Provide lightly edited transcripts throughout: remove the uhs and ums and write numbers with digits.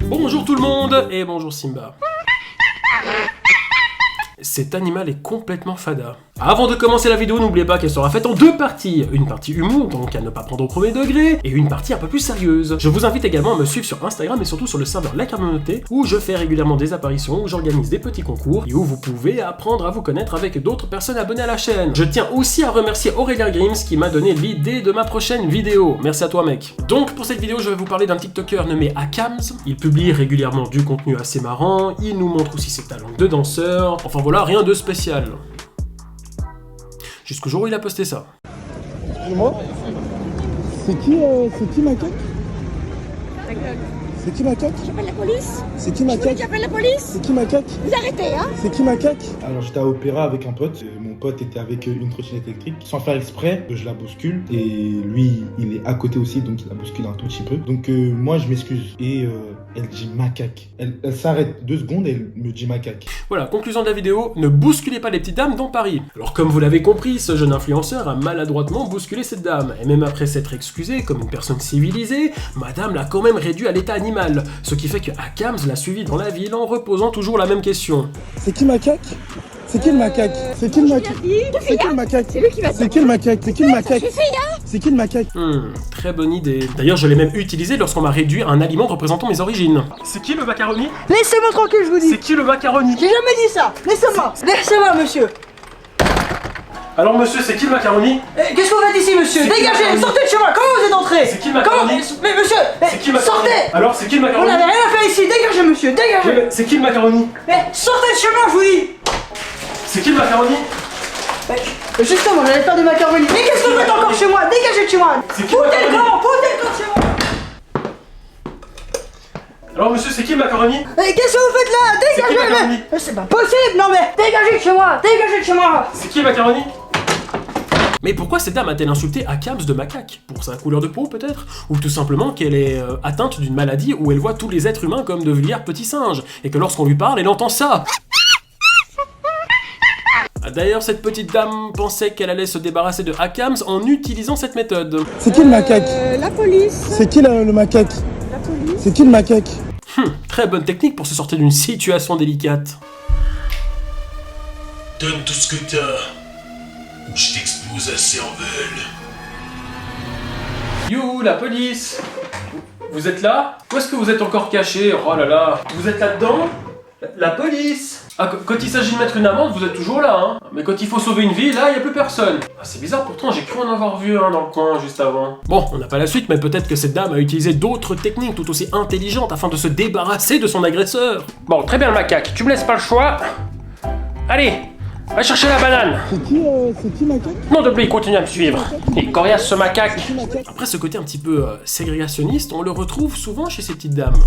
Bonjour tout le monde, et bonjour Simba. Cet animal est complètement fada. Avant de commencer la vidéo, n'oubliez pas qu'elle sera faite en deux parties. Une partie humour, donc à ne pas prendre au premier degré, et une partie un peu plus sérieuse. Je vous invite également à me suivre sur Instagram et surtout sur le serveur La Communauté, où je fais régulièrement des apparitions, où j'organise des petits concours, et où vous pouvez apprendre à vous connaître avec d'autres personnes abonnées à la chaîne. Je tiens aussi à remercier Aurélien Grims qui m'a donné l'idée de ma prochaine vidéo. Merci à toi mec. Donc pour cette vidéo, je vais vous parler d'un TikToker nommé Akams. Il publie régulièrement du contenu assez marrant, il nous montre aussi ses talents de danseur, enfin voilà, rien de spécial. Jusqu'au jour où il a posté ça. Excuse-moi, c'est qui Macaque? C'est qui Macaque? J'appelle la police. C'est qui Macaque? J'appelle la police. C'est qui Macaque? Vous arrêtez, hein? C'est qui Macaque? Alors j'étais à Opéra avec un pote. Mon pote était avec une trottinette électrique. Sans faire exprès, je la bouscule. Et lui, il est à côté aussi, donc il la bouscule un tout petit peu. Donc moi, je m'excuse. Et elle dit macaque. Elle s'arrête 2 secondes et elle me dit macaque. Voilà, conclusion de la vidéo, ne bousculez pas les petites dames dans Paris. Alors comme vous l'avez compris, ce jeune influenceur a maladroitement bousculé cette dame. Et même après s'être excusé comme une personne civilisée, madame l'a quand même réduit à l'état animal. Ce qui fait que Akams l'a suivi dans la ville en reposant toujours la même question. C'est qui Macaque? C'est qui le macaque? C'est qui le macaque? C'est qui le macaque? C'est lui qui va. C'est qui le macaque? C'est qui le macaque? C'est qui le macaque? Très bonne idée. D'ailleurs, je l'ai même utilisé lorsqu'on m'a réduit à un aliment représentant mes origines. C'est qui le macaroni? Laissez-moi tranquille, je vous dis. C'est qui le macaroni? J'ai jamais dit ça. Laissez-moi. Laissez-moi, monsieur. Alors monsieur, c'est qui le macaroni? Qu'est-ce que vous faites ici, monsieur? C'est qui le Dégagez, macaroni? sortez de chez moi. Comment vous êtes entré? C'est qui le macaroni? Mais monsieur, C'est qui le macaroni? sortez. Alors c'est qui le Vous macaroni? n'avez rien à faire ici. Dégagez, monsieur. Dégagez. Mais c'est qui le macaroni? Sortez de chez moi, je vous dis. C'est qui le macaroni? Justement, j'allais faire des macaronis. Mais qu'est-ce que vous faites encore chez moi? Dégagez de chez moi. C'est qui Foutez le le macaroni? camp. Foutez le camp de chez moi. Alors monsieur, c'est qui le macaroni? Mais qu'est-ce que vous faites là? C'est qui le Dégagez. macaroni? Mais c'est pas possible. Non mais dégagez de chez moi. Dégagez de chez moi. C'est qui le macaroni? Mais pourquoi cette dame a-t-elle insulté Akams de macaque? Pour sa couleur de peau peut-être? Ou tout simplement qu'elle est atteinte d'une maladie où elle voit tous les êtres humains comme de vulgaires petits singes, et que lorsqu'on lui parle, elle entend ça? D'ailleurs, cette petite dame pensait qu'elle allait se débarrasser de Akams en utilisant cette méthode. C'est qui le macaque? La police. C'est qui le macaque? La police. C'est qui le macaque? Très bonne technique pour se sortir d'une situation délicate. Donne tout ce que t'as, ou je t'explose la cervelle. You, la police! Vous êtes là? Où est-ce que vous êtes encore caché? Oh là là! Vous êtes là-dedans? La police! Ah, quand il s'agit de mettre une amende, vous êtes toujours là, hein? Mais quand il faut sauver une vie, là, il n'y a plus personne. Ah, c'est bizarre, pourtant, j'ai cru en avoir vu un dans le coin juste avant. Bon, on n'a pas la suite, mais peut-être que cette dame a utilisé d'autres techniques tout aussi intelligentes afin de se débarrasser de son agresseur. Bon, très bien, le macaque, tu me laisses pas le choix. Allez, va chercher la banane. C'est qui Macaque? Non de blé, il continue à me suivre. Il est coriace ce macaque. C'est qui Macaque? Après, ce côté un petit peu ségrégationniste, on le retrouve souvent chez ces petites dames.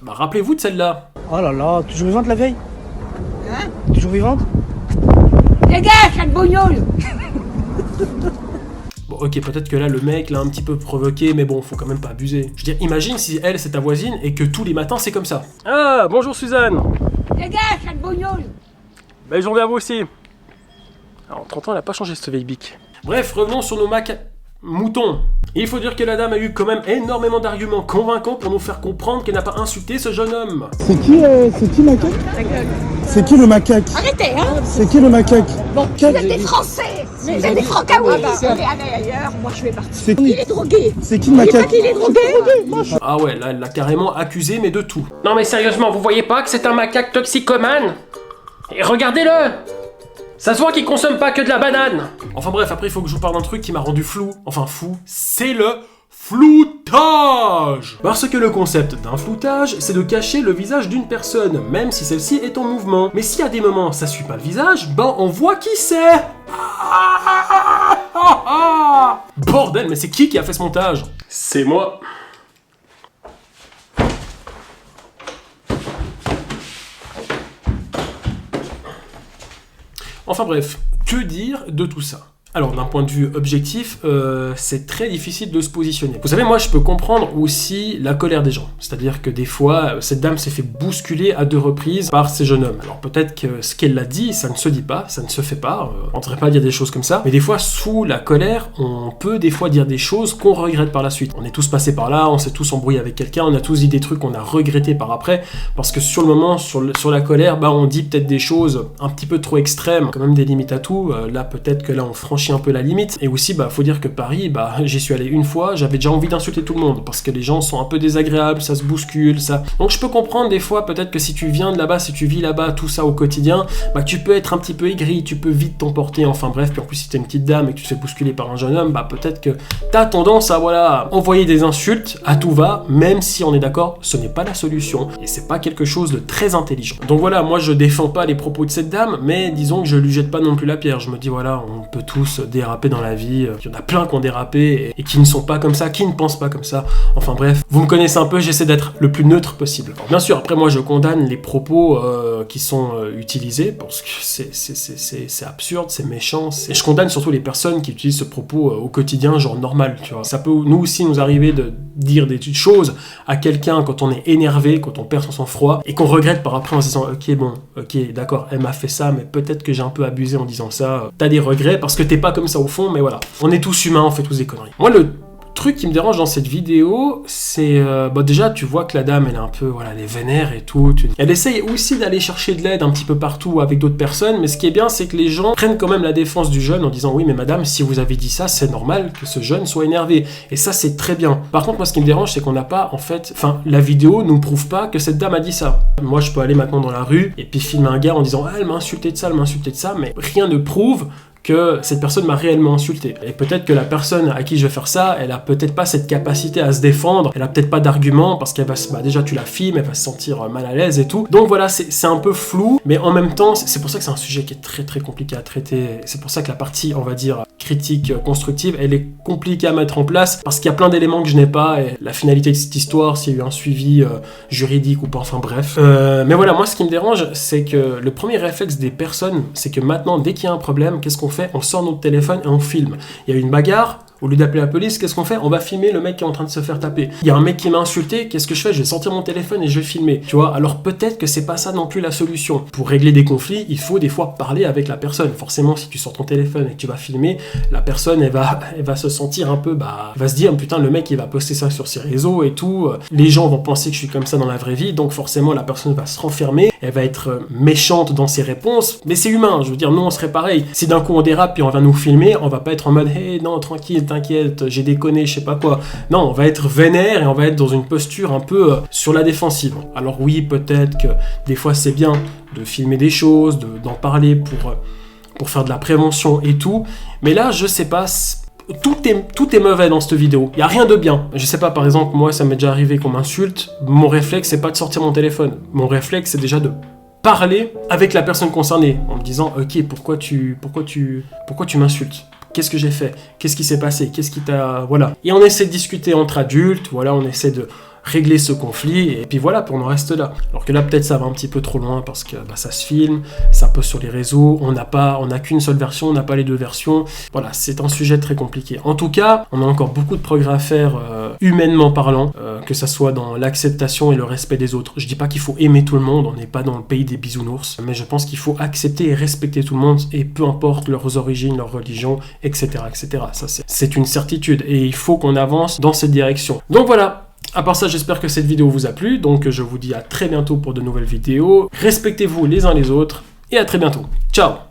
Bah, rappelez-vous de celle-là. Oh là là, toujours vivante la vieille? Hein? Toujours vivante? Dégage, cette bougnoule. Bon, ok, peut-être que là, le mec l'a un petit peu provoqué, mais bon, faut quand même pas abuser. Je veux dire, imagine si elle, c'est ta voisine, et que tous les matins, c'est comme ça. Ah, bonjour Suzanne. Dégage, cette bougnoule. Belle journée à vous aussi. Alors, en 30 ans, elle a pas changé cette vieille bique. Bref, revenons sur nos moutons. Il faut dire que la dame a eu quand même énormément d'arguments convaincants pour nous faire comprendre qu'elle n'a pas insulté ce jeune homme. C'est qui Macaque? C'est qui le macaque? Arrêtez, hein? C'est qui le macaque? Bon, vous êtes des Français. Vous êtes des francaouis. Allez ailleurs, moi je vais partir. C'est Il est drogué. C'est qui le Il est pas macaque? qu'il est drogué. Ah ouais, là, elle l'a carrément accusé, mais de tout. Non mais sérieusement, vous voyez pas que c'est un macaque toxicomane? Et regardez-le! Ça se voit qu'il consomme pas que de la banane! Enfin bref, après il faut que je vous parle d'un truc qui m'a rendu flou, enfin fou, c'est le floutage! Parce que le concept d'un floutage, c'est de cacher le visage d'une personne, même si celle-ci est en mouvement. Mais si à des moments ça suit pas le visage, ben on voit qui c'est! Bordel, mais c'est qui a fait ce montage? C'est moi. Enfin bref, que dire de tout ça? Alors d'un point de vue objectif, c'est très difficile de se positionner. Vous savez, moi je peux comprendre aussi la colère des gens. C'est-à-dire que des fois, cette dame s'est fait bousculer à 2 reprises par ces jeunes hommes. Alors peut-être que ce qu'elle a dit, ça ne se dit pas, ça ne se fait pas. On ne devrait pas dire des choses comme ça. Mais des fois, sous la colère, on peut des fois dire des choses qu'on regrette par la suite. On est tous passés par là, on s'est tous embrouillés avec quelqu'un, on a tous dit des trucs qu'on a regrettés par après. Parce que sur le moment, sur la colère, on dit peut-être des choses un petit peu trop extrêmes, quand même des limites à tout. Là, peut-être que là, on franchit un peu la limite. Et aussi, faut dire que Paris, j'y suis allé une fois, j'avais déjà envie d'insulter tout le monde parce que les gens sont un peu désagréables, ça se bouscule, ça. Donc je peux comprendre des fois, peut-être que si tu viens de là-bas, si tu vis là-bas, tout ça au quotidien, tu peux être un petit peu aigri, tu peux vite t'emporter, enfin bref, puis en plus si t'es une petite dame et que tu te fais bousculer par un jeune homme, peut-être que t'as tendance à envoyer des insultes à tout va, même si on est d'accord, ce n'est pas la solution et c'est pas quelque chose de très intelligent. Donc voilà, moi je défends pas les propos de cette dame, mais disons que je lui jette pas non plus la pierre. Je me dis voilà, on peut tous déraper dans la vie, il y en a plein qui ont dérapé et qui ne sont pas comme ça, qui ne pensent pas comme ça, enfin bref, vous me connaissez un peu, j'essaie d'être le plus neutre possible. Alors, bien sûr, après moi je condamne les propos qui sont utilisés, parce que c'est absurde, c'est méchant, et je condamne surtout les personnes qui utilisent ce propos au quotidien, genre normal, tu vois. Ça peut nous aussi nous arriver de dire des choses à quelqu'un quand on est énervé, quand on perd son sang-froid, et qu'on regrette par après en se disant ok d'accord, elle m'a fait ça, mais peut-être que j'ai un peu abusé en disant ça, t'as des regrets parce que t'es pas comme ça au fond, mais voilà, on est tous humains, on fait tous des conneries. Moi le truc qui me dérange dans cette vidéo, c'est déjà tu vois que la dame elle est un peu elle est vénère et tout, elle essaye aussi d'aller chercher de l'aide un petit peu partout avec d'autres personnes, mais ce qui est bien c'est que les gens prennent quand même la défense du jeune en disant oui mais madame, si vous avez dit ça, c'est normal que ce jeune soit énervé, et ça c'est très bien. Par contre moi ce qui me dérange c'est qu'on n'a pas la vidéo nous prouve pas que cette dame a dit ça. Moi je peux aller maintenant dans la rue et puis filmer un gars en disant elle m'a insulté de ça, mais rien ne prouve que cette personne m'a réellement insulté. Et peut-être que la personne à qui je vais faire ça, elle a peut-être pas cette capacité à se défendre, elle a peut-être pas d'argument, parce qu'elle va déjà tu la filmes, elle va se sentir mal à l'aise et tout. Donc voilà, c'est un peu flou, mais en même temps, c'est pour ça que c'est un sujet qui est très très compliqué à traiter. C'est pour ça que la partie, on va dire, critique constructive, elle est compliquée à mettre en place, parce qu'il y a plein d'éléments que je n'ai pas, et la finalité de cette histoire, s'il y a eu un suivi juridique ou pas, enfin bref. Mais voilà, moi ce qui me dérange, c'est que le premier réflexe des personnes, c'est que maintenant, dès qu'il y a un problème, qu'est-ce qu'on fait ? On sort notre téléphone et on filme. Il y a eu une bagarre, au lieu d'appeler la police, qu'est-ce qu'on fait ? On va filmer le mec qui est en train de se faire taper. Il y a un mec qui m'a insulté, qu'est-ce que je fais ? Je vais sortir mon téléphone et je vais filmer. Tu vois, alors peut-être que c'est pas ça non plus la solution. Pour régler des conflits, il faut des fois parler avec la personne. Forcément, si tu sors ton téléphone et que tu vas filmer, la personne, elle va se sentir un peu, elle va se dire, putain, le mec, il va poster ça sur ses réseaux et tout. Les gens vont penser que je suis comme ça dans la vraie vie, donc forcément, la personne va se renfermer, elle va être méchante dans ses réponses, mais c'est humain. Je veux dire, nous, on serait pareil. Si d'un coup on dérape puis on va nous filmer, on va pas être en mode, hey, non, tranquille, t'inquiète, j'ai déconné, je sais pas quoi. Non, on va être vénère et on va être dans une posture un peu sur la défensive. Alors oui, peut-être que des fois c'est bien de filmer des choses, d'en parler pour faire de la prévention et tout, mais là, je sais pas, tout est mauvais dans cette vidéo. Il y a rien de bien. Je sais pas, par exemple, moi, ça m'est déjà arrivé qu'on m'insulte. Mon réflexe, c'est pas de sortir mon téléphone. Mon réflexe, c'est déjà de parler avec la personne concernée en me disant ok, pourquoi tu m'insultes, qu'est-ce que j'ai fait, qu'est-ce qui s'est passé, qu'est-ce qui t'a... Voilà, et on essaie de discuter entre adultes, voilà, on essaie de régler ce conflit, et puis voilà, puis on en reste là. Alors que là, peut-être ça va un petit peu trop loin, parce que ça se filme, ça poste sur les réseaux, on n'a qu'une seule version, on n'a pas les deux versions. Voilà, c'est un sujet très compliqué. En tout cas, on a encore beaucoup de progrès à faire, humainement parlant, que ça soit dans l'acceptation et le respect des autres. Je dis pas qu'il faut aimer tout le monde, on n'est pas dans le pays des bisounours, mais je pense qu'il faut accepter et respecter tout le monde, et peu importe leurs origines, leur religion, etc., etc. Ça, c'est une certitude, et il faut qu'on avance dans cette direction. Donc voilà. À part ça, j'espère que cette vidéo vous a plu, donc je vous dis à très bientôt pour de nouvelles vidéos. Respectez-vous les uns les autres, et à très bientôt. Ciao!